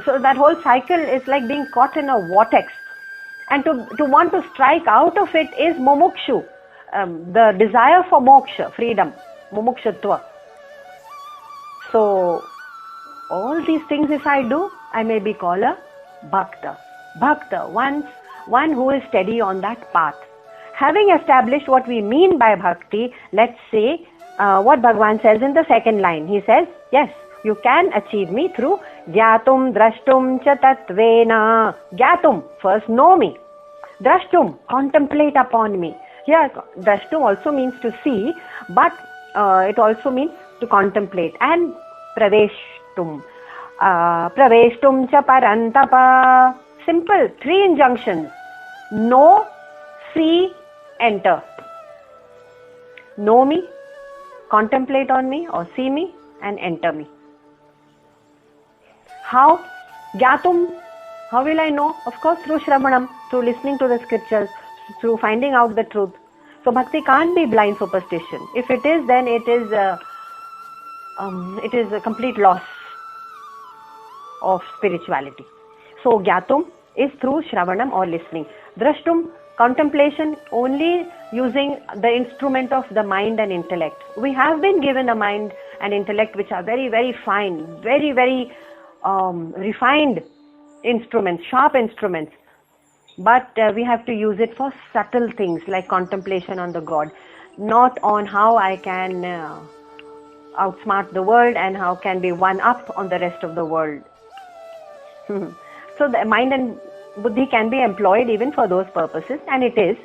that whole cycle is like being caught in a vortex. And to want to strike out of it is mumukshu, the desire for moksha, freedom, mumukshatva. So all these things if I do, I may be called a bhakta. Bhakta, one who is steady on that path. Having established what we mean by bhakti, let's say what Bhagavan says in the second line. He says, yes, you can achieve me through gyatum, drashtum, cha tatvena. Gyatum, first know me. Drashtum, contemplate upon me. Here, drashtum also means to see, but it also means to contemplate. And praveshtum. Praveshtum cha parantapa. Simple, 3 injunctions. Know, see, enter. Know me, contemplate on me or see me, and enter me. How? Gyatum. How will I know? Of course through Shravanam, through listening to the scriptures, through finding out the truth. So bhakti can't be blind superstition. If it is, then it is a complete loss of spirituality. So gyatum is through Shravanam or listening. Drashtum, contemplation, only using the instrument of the mind and intellect. We have been given a mind and intellect which are very, very fine, very, very refined instruments, sharp instruments. But we have to use it for subtle things like contemplation on the God, not on how I can outsmart the world and how can be one up on the rest of the world. So the mind and buddhi can be employed even for those purposes, and it is,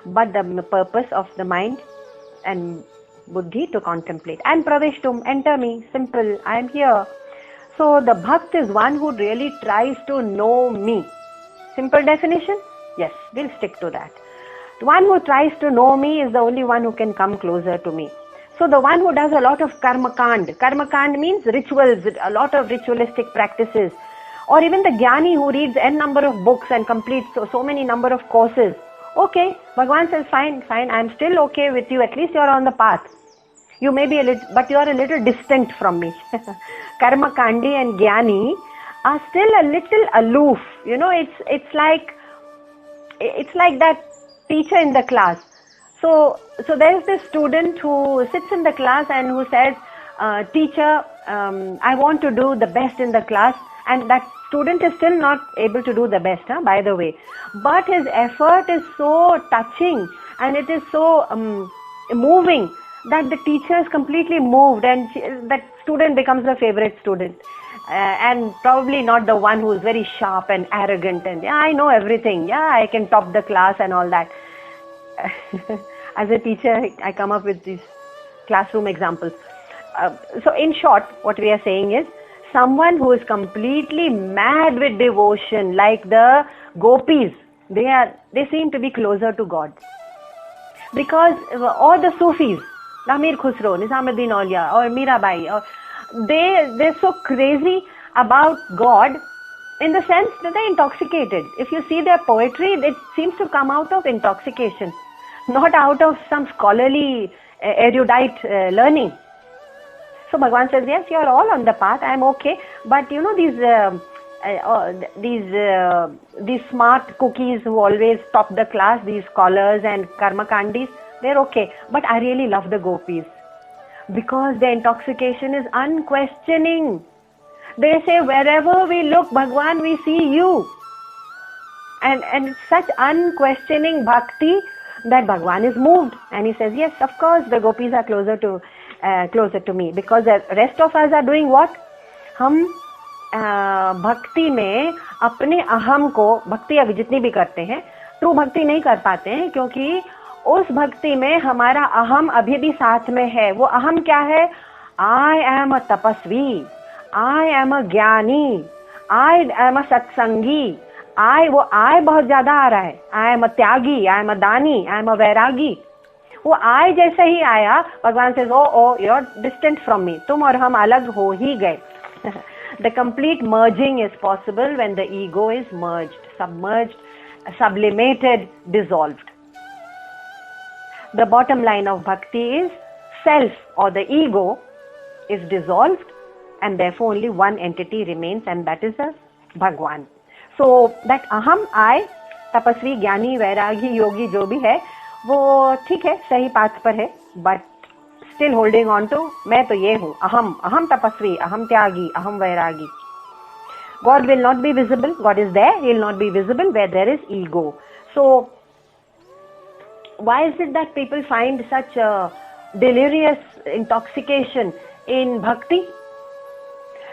but the purpose of the mind and buddhi to contemplate. And praveshtum, enter me, simple, I am here. So the bhakt is one who really tries to know me. Simple definition? Yes, we'll stick to that. The one who tries to know me is the only one who can come closer to me. So the one who does a lot of karma kand means rituals, a lot of ritualistic practices, or even the jnani who reads n number of books and completes so many number of courses. Okay, Bhagavan says, fine, I'm still okay with you. At least you're on the path. You may be but you are a little distant from me. Karma kandi and jnani are still a little aloof. You know, it's like that teacher in the class. So there is this student who sits in the class and who says, teacher, I want to do the best in the class, and that student is still not able to do the best, by the way. But his effort is so touching and it is so moving that the teacher is completely moved, and that student becomes a favorite student. And probably not the one who is very sharp and arrogant and, yeah, I know everything, yeah, I can top the class and all that. As a teacher, I come up with these classroom examples. So in short, what we are saying is, someone who is completely mad with devotion, like the gopis, they seem to be closer to God. Because all the Sufis, Amir Khusro, Nizamuddin Aulia, or Mirabai, they're so crazy about God, in the sense that they're intoxicated. If you see their poetry, it seems to come out of intoxication, not out of some scholarly, erudite learning. So Bhagavan says, yes, you are all on the path, I am okay, but you know, these smart cookies who always top the class, these scholars and karmakandis, they're okay. But I really love the gopis, because their intoxication is unquestioning. They say, wherever we look, Bhagwan, we see you. And it's such unquestioning bhakti that Bhagwan is moved. And he says, yes, of course, the gopis are closer to me. Because the rest of us are doing what? हम भक्ति में अपने अहम को, भक्ति अभी जितनी भी करते हैं, ट्रू भक्ति नहीं कर पाते हैं, क्योंकि उस भक्ति में हमारा अहम अभी भी साथ में है. वो अहम क्या है? I am a तपस्वी, I am a ज्ञानी, I am a सत्संगी. वो I बहुत ज्यादा आ रहा है. I am a Tyagi, I am a दानी, I am a वैरागी. वो I जैसे ही आया, भगवान says, oh, you're distant from me. तुम और हम अलग हो ही गए. The complete merging is possible when the ego is merged, submerged, sublimated, dissolved. The bottom line of bhakti is self, or the ego, is dissolved, and therefore only one entity remains, and that is the Bhagwan. So that aham, I, tapasvi, ज्ञानी, वैरागी, योगी जो भी है, वो ठीक है, सही path पर है, but still holding on to मैं तो ये हूँ, aham tapasvi, aham tyagi, aham vairagi. God will not be visible. God is there. He will not be visible where there is ego. So why is it that people find such a delirious intoxication in bhakti?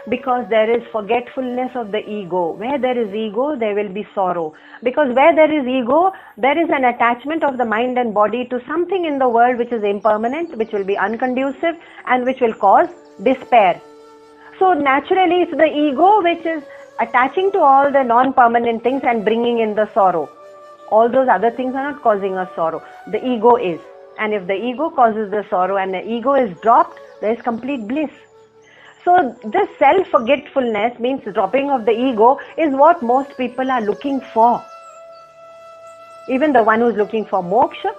Because there is forgetfulness of the ego. Where there is ego, there will be sorrow. Because where there is ego, there is an attachment of the mind and body to something in the world which is impermanent, which will be unconducive, and which will cause despair. So naturally, it's the ego which is attaching to all the non-permanent things and bringing in the sorrow. All those other things are not causing us sorrow. The ego is. And if the ego causes the sorrow and the ego is dropped, there is complete bliss. So this self-forgetfulness, means dropping of the ego, is what most people are looking for. Even the one who is looking for moksha,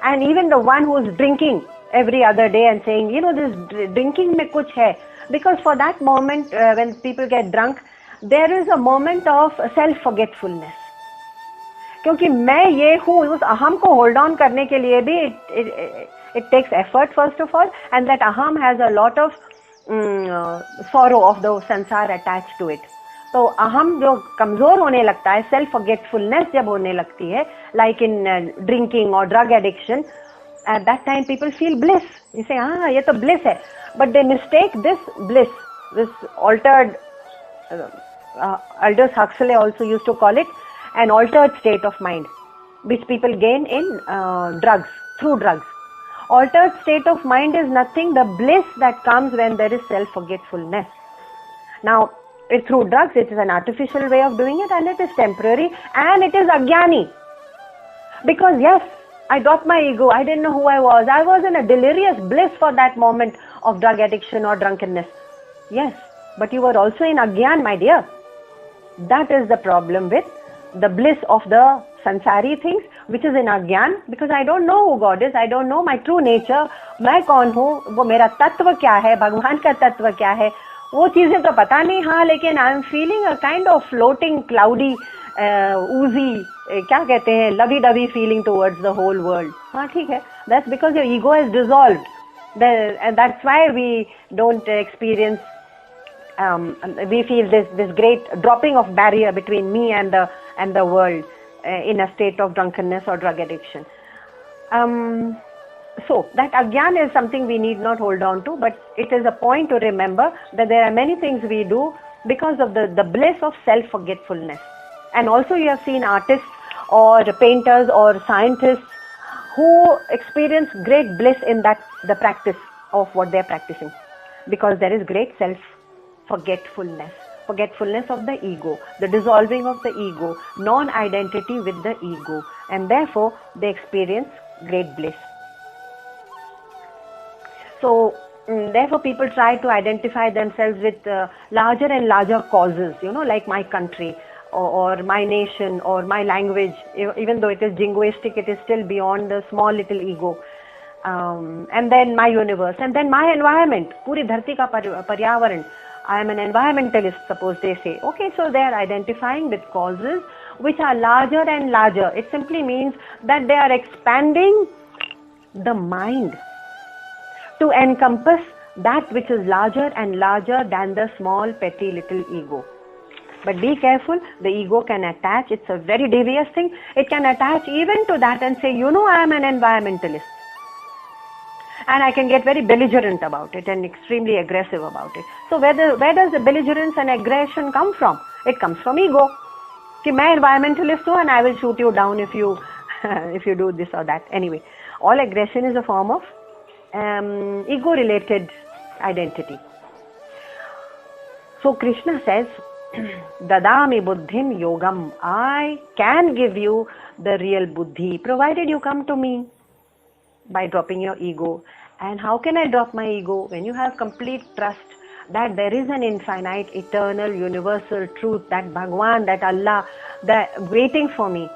and even the one who is drinking every other day and saying, you know, this drinking mein kuch hai. Because for that moment, when people get drunk, there is a moment of self-forgetfulness. क्योंकि मैं ये हूँ, उस अहम को hold on करने के लिए भी it takes effort first of all, and that aham has a lot of sorrow of the sansar attached to it. तो अहम जो कमजोर होने लगता है, सेल्फ फॉरगेटफुलनेस जब होने लगती है, like in drinking or drug addiction, at that time people feel bliss. You say, हाँ ये तो bliss है, but they mistake this bliss, this altered, Aldous Huxley also used to call it an altered state of mind, which people gain in drugs, through drugs. Altered state of mind is nothing, the bliss that comes when there is self-forgetfulness. Now, through drugs, it is an artificial way of doing it, and it is temporary, and it is ajnani. Because yes, I dropped my ego. I didn't know who I was. I was in a delirious bliss for that moment of drug addiction or drunkenness. Yes, but you were also in Agyan, my dear. That is the problem with the bliss of the sansari things, which is in Agyan, because I don't know who God is. I don't know my true nature. मैं कौन हूँ, वो मेरा तत्व क्या है, भगवान का तत्व क्या है, वो चीजें तो पता नहीं. हाँ, लेकिन I am feeling a kind of floating cloudy oozy, क्या कहते हैं, lovey dovey feeling towards the whole world. हाँ ठीक है, that's because your ego is dissolved, and that's why we don't experience we feel this great dropping of barrier between me and the world in a state of drunkenness or drug addiction. So that agyan is something we need not hold on to, but it is a point to remember that there are many things we do because of the bliss of self-forgetfulness. And also you have seen artists or painters or scientists who experience great bliss in that the practice of what they are practicing, because there is great self-forgetfulness, forgetfulness of the ego, the dissolving of the ego, non-identity with the ego, and therefore they experience great bliss. So therefore people try to identify themselves with larger and larger causes, like my country, or my nation, or my language. Even though it is jingoistic, it is still beyond the small little ego. And then my universe, and then my environment, puri dharti ka paryavaran. I am an environmentalist, suppose they say. Okay, so they are identifying with causes which are larger and larger. It simply means that they are expanding the mind to encompass that which is larger and larger than the small petty little ego. But be careful, the ego can attach. It's a very devious thing. It can attach even to that and say, I am an environmentalist. And I can get very belligerent about it and extremely aggressive about it. So where does the belligerence and aggression come from? It comes from ego. Ki main environmentalist hu and I will shoot you down if you if you do this or that. Anyway, all aggression is a form of ego-related identity. So Krishna says, Dadami buddhim yogam. I can give you the real buddhi, provided you come to me by dropping your ego. And how can I drop my ego? When you have complete trust that there is an infinite, eternal, universal truth, that Bhagwan, that Allah, that waiting for me,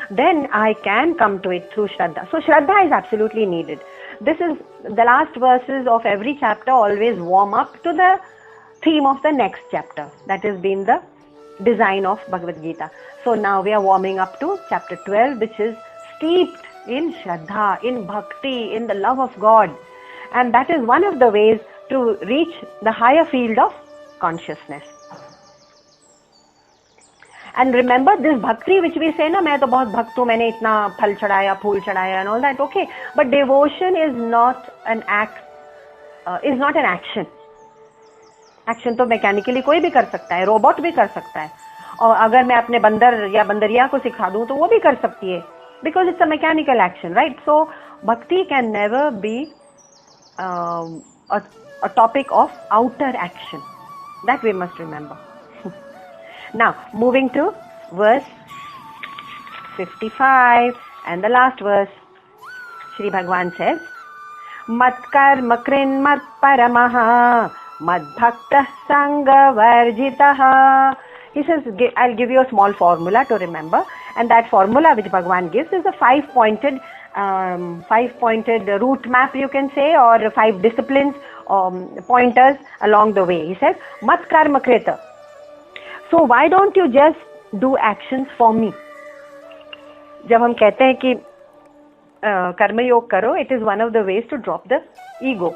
then I can come to it through Shraddha. So Shraddha is absolutely needed. This is the last verses of every chapter always warm up to the theme of the next chapter. That has been the design of Bhagavad Gita. So now we are warming up to chapter 12, which is steeped in Shraddha, in Bhakti, in the love of God. And that is one of the ways to reach the higher field of consciousness. And remember this bhakti which we say, na, main to bahut bhakt hu, maine itna phal chadaya, phool chadaya and all that. Okay, but devotion is not an act, is not an action. Action तो mechanically कोई भी कर सकता है, robot भी कर सकता है, और अगर मैं अपने बंदर या बंदरिया को सिखा दूं तो वो भी कर सकती है, because it's a mechanical action, right? So bhakti can never be a topic of outer action. That we must remember. Now moving to verse 55 and the last verse, Shri Bhagwan says, Matkar makrin mat paramaha Madbhakta Sangha Varjitaha. He says, I'll give you a small formula to remember, and that formula which Bhagwan gives is a five-pointed route map, you can say, or 5 disciplines, pointers along the way. He says, Mat karma kreta. So why don't you just do actions for me? जब हम कहते हैं कि कर्म योग करो, it is one of the ways to drop the ego.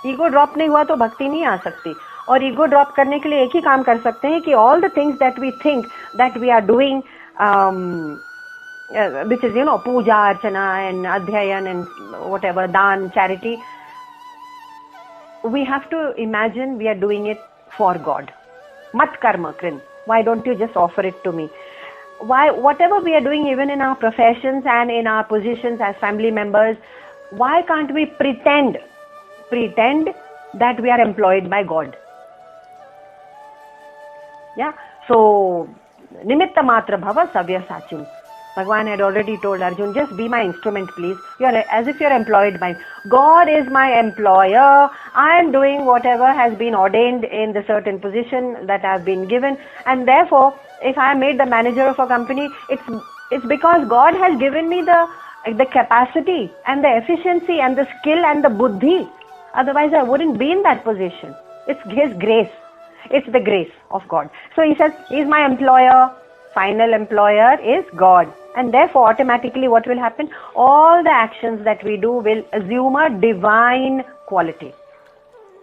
Ego drop नहीं हुआ तो भक्ति नहीं आ सकती, और ईगो ड्रॉप करने के लिए एक ही काम कर सकते हैं कि all the things that we think that we are doing, which is puja archana and adhyayan and whatever, daan, charity, we have to imagine we are doing it for God. Mat karma krin. Why don't you just offer it to me? Why, whatever we are doing, even in our professions and in our positions as family members, why can't we pretend that we are employed by God? Yeah. So, nimitta matra bhava savya sachim. Bhagwan had already told Arjun, just be my instrument, please. You're as if you're employed by. God is my employer. I am doing whatever has been ordained in the certain position that I've been given, and therefore, if I am made the manager of a company, it's because God has given me the capacity and the efficiency and the skill and the buddhi. Otherwise, I wouldn't be in that position. It's His grace. It's the grace of God. So he says, He's my employer. Final employer is God. And therefore, automatically what will happen? All the actions that we do will assume a divine quality.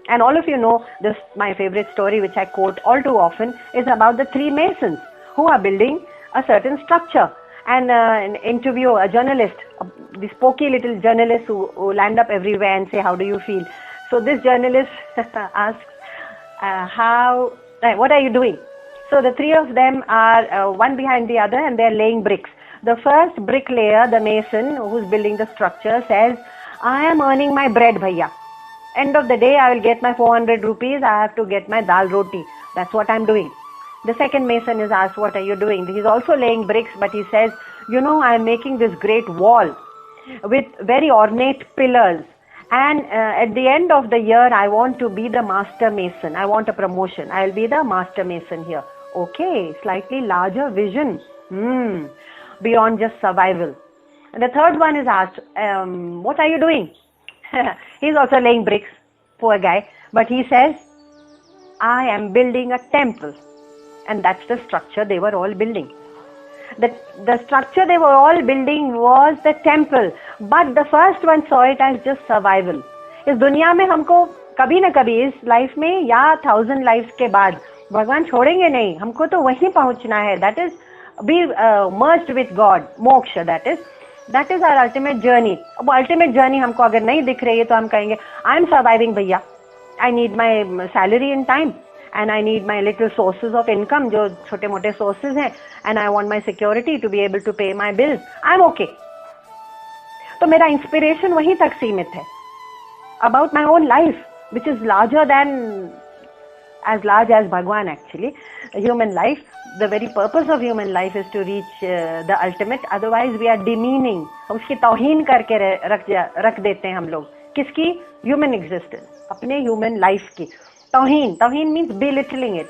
And all of you know this, my favorite story, which I quote all too often, is about the three masons who are building a certain structure. And an interview, a journalist, the spooky little journalist who land up everywhere and say, how do you feel? So this journalist asks, what are you doing? So the three of them are one behind the other, and they're laying bricks. The first bricklayer, the mason who's building the structure, says, I am earning my bread, bhaiya. End of the day, I will get my 400 rupees. I have to get my dal roti. That's what I'm doing. The second mason is asked, what are you doing? He's also laying bricks, but he says, I'm making this great wall with very ornate pillars. And at the end of the year, I want to be the master mason. I want a promotion. I'll be the master mason here. Okay, slightly larger vision. Beyond just survival. And the third one is asked, what are you doing? He's also laying bricks, poor guy. But he says, I am building a temple. And that's the structure they were all building. The structure they were all building was the temple. But the first one saw it as just survival. इस दुनिया में हमको कभी न कभी इस life में या 1000 लाइफ्स के बाद भगवान छोड़ेंगे नहीं. हमको तो वहीं पहुंचना है. That is be merged with God. मोक्ष, that is our ultimate journey. अब ultimate journey हमको अगर नहीं दिख रही है तो हम कहेंगे I am surviving भैया. I need my salary in time. And I need my little sources of income, जो छोटे मोटे sources हैं, and I want my security to be able to pay my bills. I'm okay. तो मेरा inspiration वहीं तक सीमित है. About my own life, which is larger than, as large as Bhagwan actually. Human life, the very purpose of human life is to reach the ultimate. Otherwise we are demeaning. उसकी तौहीन करके रख देते हैं हम लोग. किसकी? Human existence. अपने human life की. Tawheen means belittling it,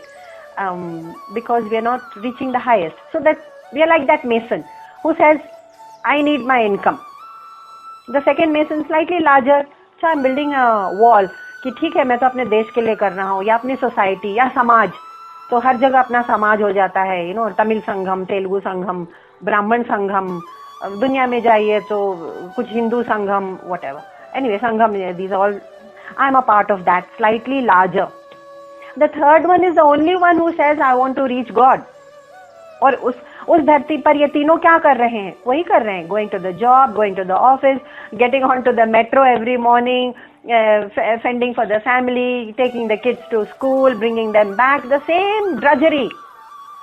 because we are not reaching the highest. So that we are like that mason who says, I need my income. The second mason, slightly larger, so I'm building a wall, कि ठीक है मैं तो अपने देश के लिए कर रहा हूँ, या अपनी सोसाइटी या समाज. तो हर जगह अपना समाज हो जाता है, तमिल संघम, तेलुगु संघम, ब्राह्मण संघम, दुनिया में जाइए तो कुछ हिंदू संघम, whatever. Anyway, Sangham, these all, I'm a part of that, slightly larger. The third one is the only one who says, I want to reach God. और उस धरती पर ये तीनों क्या कर रहे हैं? वही कर रहे हैं. Going to the job, going to the office, getting onto the metro every morning, fending for the family, taking the kids to school, bringing them back, the same drudgery.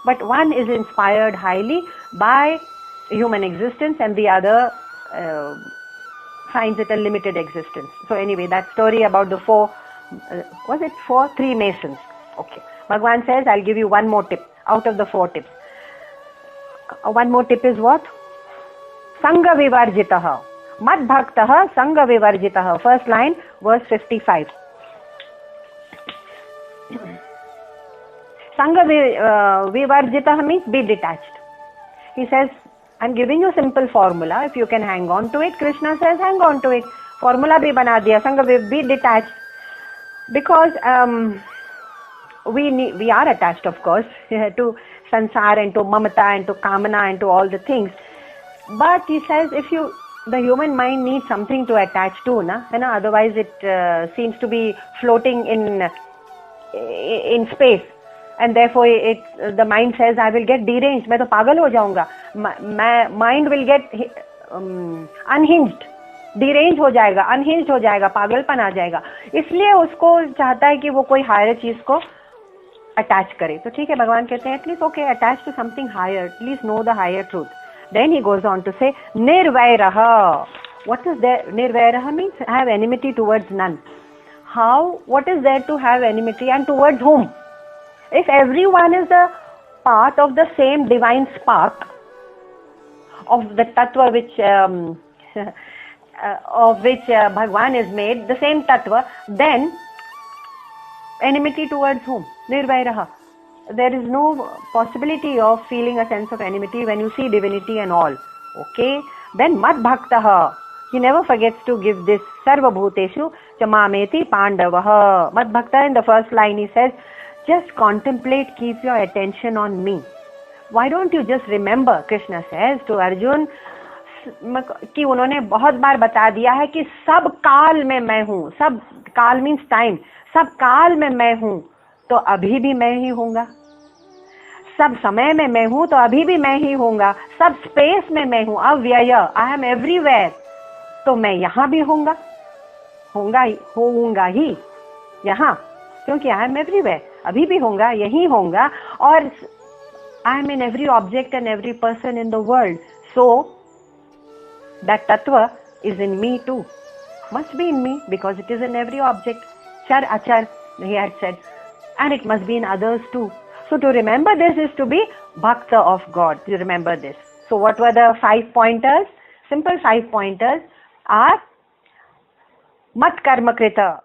But one is inspired highly by human existence and the other finds it a limited existence. So anyway, that story about the three masons. Okay. Bhagwan says, I'll give you one more tip out of the 4 tips. One more tip is what? Sangha vivarjitaha. Mad bhaktaha sangha vivarjitaha. First line, verse 55. Sangha vivarjitaha means be detached. He says, I'm giving you a simple formula. If you can hang on to it, Krishna says, hang on to it. Formula bhi bana diya. Sangha be detached. Because we are attached, of course, to sansar and to mamata and to kamana and to all the things. But he says, the human mind needs something to attach to, otherwise it seems to be floating in space. And therefore the mind says, I will get deranged, मैं तो पागल हो जाऊंगा. Mind will get unhinged, deranged हो जाएगा, unhinged हो जाएगा, पागलपन आ जाएगा. इसलिए उसको चाहता है कि वो कोई higher चीज को attach करे. तो ठीक है, भगवान कहते हैं, at least okay, attach to something higher, at least know the higher truth. Then he goes on to say, nirvairaha. What is there? Nirvairaha means have enmity towards none. What is there to have enmity, and towards whom? If everyone is a part of the same divine spark, of the tattva which of which Bhagwan is made, the same tattva, then enmity towards whom? Nirvairaha. There is no possibility of feeling a sense of enmity when you see divinity and all. Okay? Then Mad Bhaktaha. He never forgets to give this Sarva Bhuteshu Chamameti Pandavaha. Mad Bhakta, in the first line he says, just contemplate, keep your attention on me. Why don't you just remember, Krishna says to Arjun, कि उन्होंने बहुत बार बता दिया है कि सब काल में मैं हूँ. सब काल मीन्स टाइम. सब काल में मैं हूँ तो अभी भी मैं ही हूँगा. सब समय में मैं हूँ तो अभी भी मैं ही हूँगा. सब स्पेस में मैं हूँ, अव्यय, आई एम एवरीवेयर, तो मैं यहाँ भी हूँगा ही यहाँ, क्योंकि आई एम एवरीवेयर, अभी भी होगा, यही होगा. और I am in every object and every person in the world. So that tattva is in me too, must be in me, because it is in every object. Char achar, he had said, and it must be in others too. So to remember this is to be bhakta of God, to remember this. So what were the 5 pointers? Simple 5 pointers are mat karma krita,